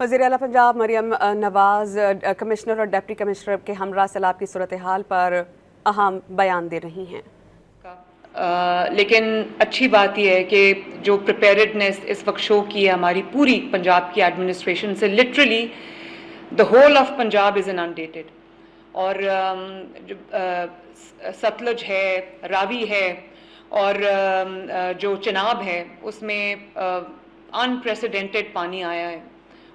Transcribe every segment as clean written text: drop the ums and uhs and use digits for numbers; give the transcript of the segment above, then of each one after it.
वज़ीर आला पंजाब मरियम नवाज कमिश्नर और डिप्टी कमिश्नर के हमरा सैलाब की सूरत हाल पर अहम बयान दे रही हैं। लेकिन अच्छी बात यह है कि जो प्रिपेयर्डनेस इस वक्त शो की है हमारी पूरी पंजाब की एडमिनिस्ट्रेशन से, literally the whole of Punjab is inundated. और सतलुज है, रावी है और जो चिनाब है उसमें अनप्रेसिडेंटेड पानी आया है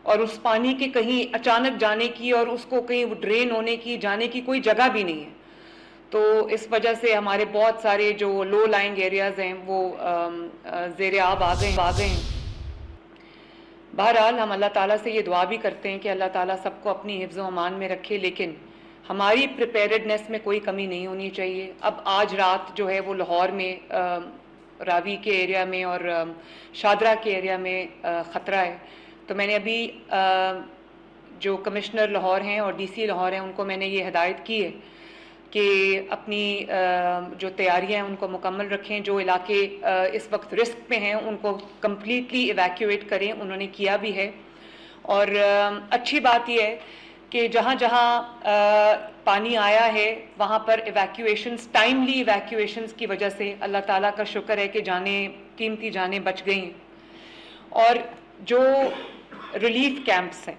और उस पानी के कहीं अचानक जाने की और उसको कहीं ड्रेन होने की जाने की कोई जगह भी नहीं है। तो इस वजह से हमारे बहुत सारे जो लो लाइंग एरियाज़ हैं वो ज़ेरे आब आ गए हैं। बहरहाल हम अल्लाह ताला से ये दुआ भी करते हैं कि अल्लाह ताला सबको अपनी हिफ्ज़ व अमान में रखे, लेकिन हमारी प्रिपेयर्डनेस में कोई कमी नहीं होनी चाहिए। अब आज रात जो है वो लाहौर में रावी के एरिया में और शादरा के एरिया में ख़तरा है। तो मैंने अभी जो कमिश्नर लाहौर हैं और डीसी लाहौर हैं उनको मैंने ये हिदायत की है कि अपनी जो तैयारियां हैं उनको मुकम्मल रखें। जो इलाके इस वक्त रिस्क पे हैं उनको कम्प्लीटली इवैक्यूएट करें, उन्होंने किया भी है। और अच्छी बात यह है कि जहाँ जहाँ पानी आया है वहाँ पर इवैक्यूएशंस, टाइमली इवैक्यूएशंस की वजह से अल्लाह ताला का शुक्र है कि कीमती जानें बच गई हैं। और जो रिलीफ कैंप्स हैं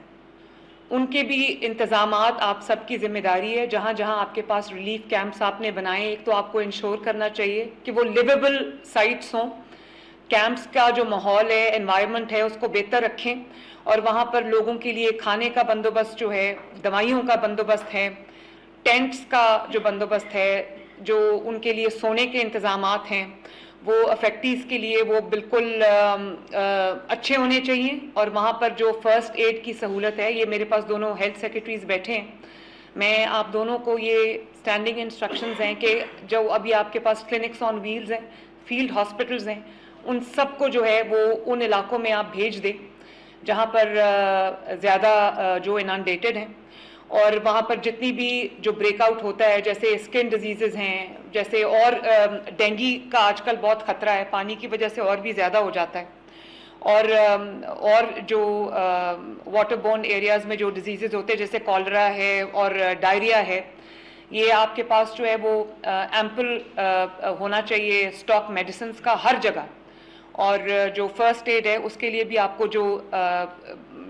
उनके भी इंतज़ामात आप सबकी ज़िम्मेदारी है। जहाँ जहाँ आपके पास रिलीफ कैंप्स आपने बनाए, एक तो आपको इंश्योर करना चाहिए कि वो लिवेबल साइट्स हों, कैंप्स का जो माहौल है, एनवायरनमेंट है, उसको बेहतर रखें और वहाँ पर लोगों के लिए खाने का बंदोबस्त जो है, दवाइयों का बंदोबस्त है, टेंट्स का जो बंदोबस्त है, जो उनके लिए सोने के इंतज़ामात हैं वो अफेक्टीज़ के लिए वो बिल्कुल अच्छे होने चाहिए। और वहाँ पर जो फ़र्स्ट एड की सहूलत है, ये मेरे पास दोनों हेल्थ सेक्रेटरीज़ बैठे हैं, मैं आप दोनों को ये स्टैंडिंग इंस्ट्रक्शंस हैं कि जो अभी आपके पास क्लिनिक्स ऑन व्हील्स हैं, फील्ड हॉस्पिटल्स हैं, उन सब को जो है वो उन इलाकों में आप भेज दें जहाँ पर ज़्यादा जो इनंडेटेड हैं। और वहाँ पर जितनी भी जो ब्रेकआउट होता है, जैसे स्किन डिजीज़ हैं, जैसे और डेंगू का आजकल बहुत ख़तरा है, पानी की वजह से और भी ज़्यादा हो जाता है। और जो वाटर बोर्न एरियाज़ में जो डिजीज़ होते हैं जैसे कॉलरा है और डायरिया है, ये आपके पास जो है वो एम्पल होना चाहिए स्टॉक मेडिसिन का हर जगह। और जो फ़र्स्ट एड है उसके लिए भी आपको जो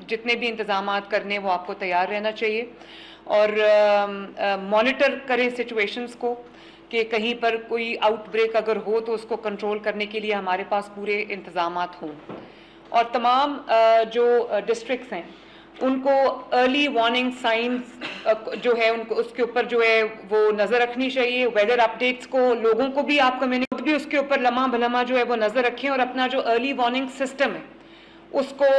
जितने भी इंतज़ामात करने वो आपको तैयार रहना चाहिए। और मॉनिटर करें सिचुएशंस को कि कहीं पर कोई आउटब्रेक अगर हो तो उसको कंट्रोल करने के लिए हमारे पास पूरे इंतज़ामात हों। और तमाम जो डिस्ट्रिक्ट्स हैं उनको अर्ली वार्निंग साइंस जो है उनको उसके ऊपर जो है वो नज़र रखनी चाहिए। वेदर अपडेट्स को लोगों को भी आप कम्युनिटी भी उसके ऊपर लम्हा भलमा जो है वो नज़र रखें और अपना जो अर्ली वार्निंग सिस्टम है उसको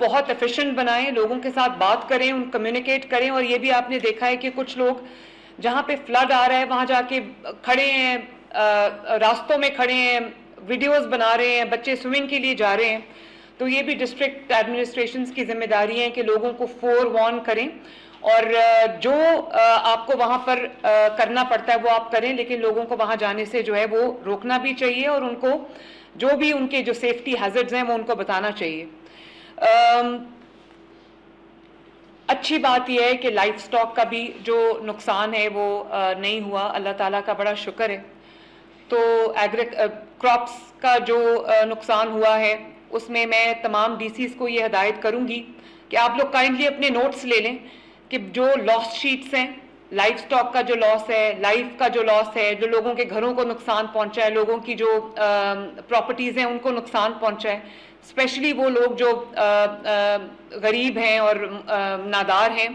बहुत एफिशिएंट बनाएं, लोगों के साथ बात करें, उन कम्युनिकेट करें। और ये भी आपने देखा है कि कुछ लोग जहाँ पे फ्लड आ रहा है वहाँ जाके खड़े हैं, रास्तों में खड़े हैं, वीडियोस बना रहे हैं, बच्चे स्विमिंग के लिए जा रहे हैं। तो ये भी डिस्ट्रिक्ट एडमिनिस्ट्रेशंस की जिम्मेदारी है कि लोगों को फोर वार्न करें और जो आपको वहाँ पर करना पड़ता है वो आप करें, लेकिन लोगों को वहाँ जाने से जो है वो रोकना भी चाहिए और उनको जो भी उनके जो सेफ्टी हैजर्ड्स हैं वो उनको बताना चाहिए। अच्छी बात यह है कि लाइफ स्टॉक का भी जो नुकसान है वो नहीं हुआ, अल्लाह ताला का बड़ा शुक्र है। तो क्रॉप्स का जो नुकसान हुआ है उसमें मैं तमाम डीसीज को ये हिदायत करूंगी कि आप लोग काइंडली अपने नोट्स ले लें कि जो लॉस शीट्स हैं, लाइफ स्टॉक का जो लॉस है, लाइफ का जो लॉस है, जो लोगों के घरों को नुकसान पहुंचा है, लोगों की जो प्रॉपर्टीज़ हैं उनको नुकसान पहुंचा है, स्पेशली वो लोग जो गरीब हैं और नादार हैं,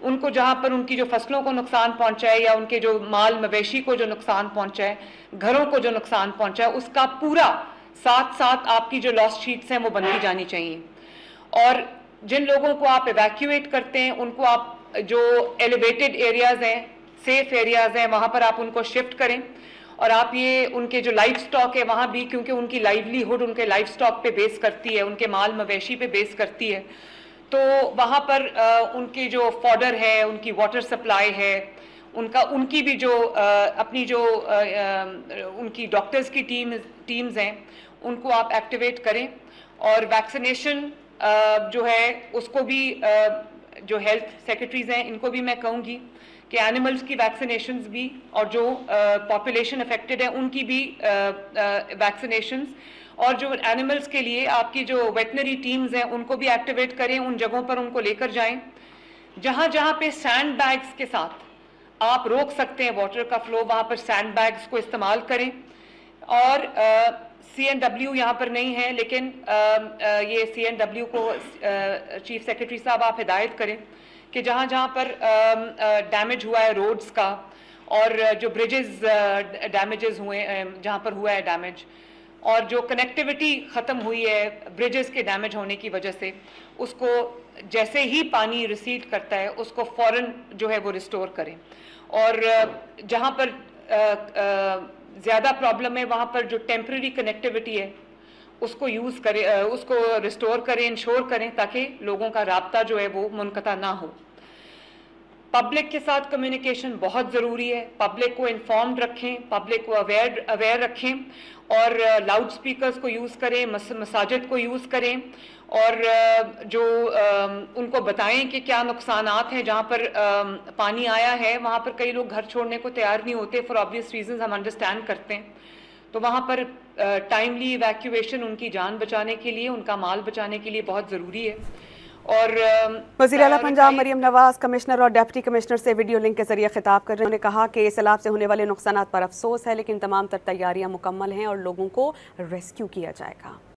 उनको जहाँ पर उनकी जो फसलों को नुकसान पहुंचा है या उनके जो माल मवेशी को जो नुकसान पहुंचा है, घरों को जो नुकसान पहुंचा है, उसका पूरा साथ साथ आपकी जो लॉस शीट्स हैं वो बनती जानी चाहिए। और जिन लोगों को आप इवैक्यूएट करते हैं उनको आप जो एलिवेटेड एरियाज़ हैं, सेफ एरियाज़ हैं, वहाँ पर आप उनको शिफ्ट करें। और आप ये उनके जो लाइफ स्टॉक है वहाँ भी, क्योंकि उनकी लाइवलीहुड उनके लाइफ स्टॉक पे बेस करती है, उनके माल मवेशी पे बेस करती है, तो वहाँ पर उनकी जो फॉडर है, उनकी वाटर सप्लाई है, उनकी भी जो अपनी जो उनकी डॉक्टर्स की टीम्स हैं उनको आप एक्टिवेट करें। और वैक्सीनेशन جو ہے اس کو بھی جو ہیلتھ سیکرٹریز ہیں ان کو بھی میں کہوں گی کہ اینیملز کی ویکسینیشنز بھی اور جو پاپولیشن افیکٹڈ ہے ان کی بھی ویکسینیشنز، اور جو اینیملز کے لیے آپ کی جو ویٹنری ٹیمز ہیں ان کو بھی ایکٹیویٹ کریں، ان جگہوں پر ان کو لے کر جائیں جہاں جہاں پہ سینڈ بیگز کے ساتھ آپ روک سکتے ہیں واٹر کا فلو، وہاں پر سینڈ بیگز کو استعمال کریں۔ اور CNW یہاں پر نہیں ہے لیکن یہ CNW کو چیف سیکرٹری صاحب آپ ہدایت کریں کہ جہاں جہاں پر ڈیمیج ہوا ہے روڈز کا اور جو بریجز ڈیمیجز ہوئے جہاں پر ہوا ہے ڈیمیج اور جو کنیکٹیوٹی ختم ہوئی ہے بریجز کے ڈیمیج ہونے کی وجہ سے، اس کو جیسے ہی پانی ریسیڈ کرتا ہے اس کو فوراً جو ہے وہ ریسٹور کریں، اور جہاں پر زیادہ پرابلم ہے وہاں پر جو ٹیمپرری کنیکٹیوٹی ہے اس کو یوز کریں، اس کو ریسٹور کریں، انشور کریں تاکہ لوگوں کا رابطہ جو ہے وہ منقطع نہ ہو۔ پبلک کے ساتھ کمیونیکیشن بہت ضروری ہے، پبلک کو انفارمڈ رکھیں، پبلک کو اویئر رکھیں، اور لاؤڈ سپیکرز کو یوز کریں، مساجد کو یوز کریں، اور جو ان کو بتائیں کہ کیا نقصانات ہیں۔ جہاں پر پانی آیا ہے وہاں پر کئی لوگ گھر چھوڑنے کو تیار نہیں ہوتے، فار آبویس ریزنز ہم انڈرسٹینڈ کرتے ہیں، تو وہاں پر ٹائملی ایویکیویشن ان کی جان بچانے کے لیے، ان کا مال بچانے کے لیے بہت ضروری ہے۔ اور وزیر اعلیٰ پنجاب مریم نواز کمشنر اور ڈپٹی کمشنر سے ویڈیو لنک کے ذریعے خطاب کر رہے ہیں۔ انہوں نے کہا کہ سیلاب سے ہونے والے نقصانات پر افسوس ہے لیکن تمام تر تیاریاں مکمل ہیں اور لوگوں کو ریسکیو کیا جائے گا۔